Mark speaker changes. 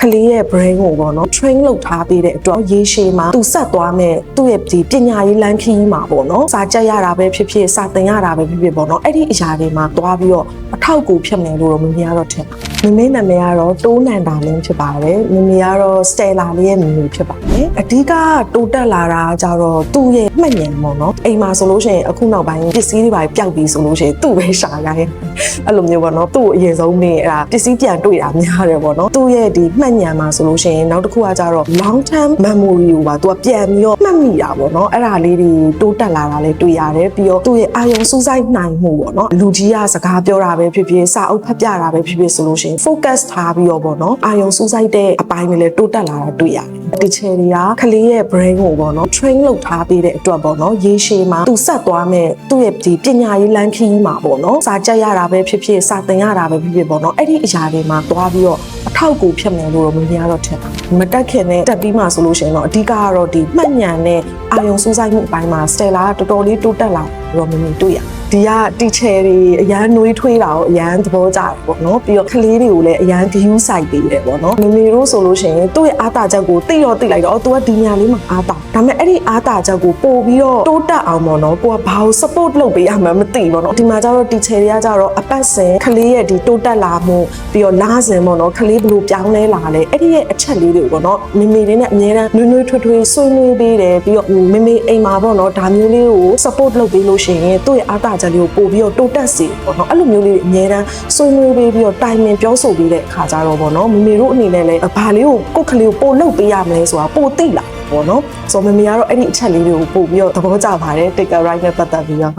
Speaker 1: ကလေးရဲ့ brain ကိုပေါ့နော် train လုပ်ထားပေးတဲ့အတွက်ရေရှည်မှာသူဆက်သွားမဲ့သူ့ရဲ့ဒီပညာရေးလမ်းခရီးမှာပေါ့နော်စာကြက်ရတာပဲဖြစ်ဖြစ်စာသင်ရတာပဲဖြစ်ဖြစ်ပေါ့နော်အဲ့ဒီအရာတွေမှာသွားပြီးတော့အထောက်အကူဖြစ်မယ်လို့မမေကတော့ထင်တယ်မမေနာမည်ကတော့တိုးနန္ဒာလင်းဖြစ်ပါတယ်မမေကတော့ Stella လေးရဲ့မမေဖြစ်ပါတယ်အဓိကတိုးတက်လာတာကြတော့သူ့ရဲ့မှတ်ဉာဏ်ပေါ့နော်အိမ်မှာဆိုလို့ရှိရင်အခုနောက်ပိုင်းပစ္စည်းတွေပါပျောက်ပြီးဆိုလို့ရှိရင်သူ့ပဲရှာရရင်အဲ့လိုမျိုးပေါ့နော်သူ့အရင်ဆုံးနေအဲ့ဒါပစ္စည်းပြန်တွေ့တာများတယ်ပေါ့နော်သူ့ရဲ့ဒီမှတ်ဉာဏ်မှာဆိုလို့ရှိရင်နောက်တစ်ခုကကြတော့ long term memory ကိုပါသူကပြန်ပြီးတော့မှတ်မိတာပေါ့နော်အဲ့ဒါလေးတွေတိုးတက်လာတာလည်းတွေ့ရတယ်ပြီးတော့သူ့ရဲ့အာရုံစူးစိုက်နိုင်မှုပေါ့နော်လူကြီးကစကားပြောတာပဲဖြစ်ဖြစ်စာအုပ်ဖတ်ပြတာပဲဖြစ်ဖြစ်ဆိုလို့ရှိရင် focus ထားပြီးတော့ပေါ့နော်အာရုံစူးစိုက်တဲ့အပိုင်းတွေလည်းတိုးတက်လာတာတွေ့ရတယ်ဒီချယ်တွေကကလေးရဲ့ brain ကိုပေါ့နော် train လုပ်ထားပေးတဲ့အတွက်ပေါ့နော်ရေရှည်မှာသူဆက်သွားမဲ့သူ့ရဲ့ဒီပညာရေးလမ်းခရီးမှာပေါ့နော်စာကြက်ရတာပဲဖြစ်ဖြစ်စာသင်ရတာပဲဖြစ်ဖြစ်ပေါ့နော်အဲ့ဒီအရာတွေမှာသွားပြီးတော့အထောက်အကူဖြစ်မယ်လို့တော့မမြင်ရတော့ထင်တာမတက်ခင်နဲ့တက်ပြီးမှဆိုလို့ရှိရင်တော့အဓိကကတော့ဒီမှတ်ဉာဏ်နဲ့အာရုံစူးစိုက်မှုအပိုင်းမှာ Stella ကတော်တော်လေးတိုးတက်လာတော့မမြင်တွေ့ရဒီကတီချယ်တွေအရန်နှွေးထွေးတာကိုအရန်သဘောကျတယ်ပေါ့နော်ပြီးတော့ကလေးတွေကိုလည်းအရန်ဂယူးဆိုင်ပေးတယ်ပေါ့နော်မမေတို့ဆိုလို့ရှိရင်သူ့ရဲ့အားတာချက်ကိုသိတော့သိလိုက်တော့သူကဒီညာလေးမှာအားတာဒါပေမဲ့အဲ့ဒီအားတာချက်ကိုပို့ပြီးတော့တိုးတက်အောင်ပေါ့နော်ကိုကဘာလို့ support လုပ်ပေးရမှန်းမသိပေါ့နော်ဒီမှာကျတော့တီချယ်တွေကကျတော့အပတ်စဉ်ကလေးရဲ့ဒီတိုးတက်လာမှုပြီးတော့လားစင်ပေါ့နော်ကလေးဘယ်လိုပြောင်းလဲလာလဲအဲ့ဒီရဲ့အချက်လေးတွေကိုပေါ့နော်မမေလေးနဲ့အများအားနှွေးထွေးထွေးဆွေးနွေးပေးတယ်ပြီးတော့မမေအိမ်မှာပေါ့နော်ဒါမျိုးလေးကို support လုပ်ပေးလို့ရှိရင်သူ့ရဲ့အားတာချက်လေးကိုပို့ပြီးတော့တိုးတက်စေပေါ့နော်အဲ့လိုမျိုးလေးတွေအများအားဆွေးနွေးပေးပြီးတော့တိုင်ပင်ပြောဆိုပေးတဲ့အခါကျတော့ပေါ့နော်မမေတို့အနေနဲ့လည်းဘာလေးကိုကိုယ့်ကလေးကိုပို့လုပ်ပေးရမလဲဆိုတာပို့သိလာပေါ့နော်ဆိုတော့မမေကတော့အဲ့ဒီအချက်လေးတွေကိုပို့ပြီးတော့သဘောကျပါတယ် take a right နဲ့ပတ်သက်ပြီးတော့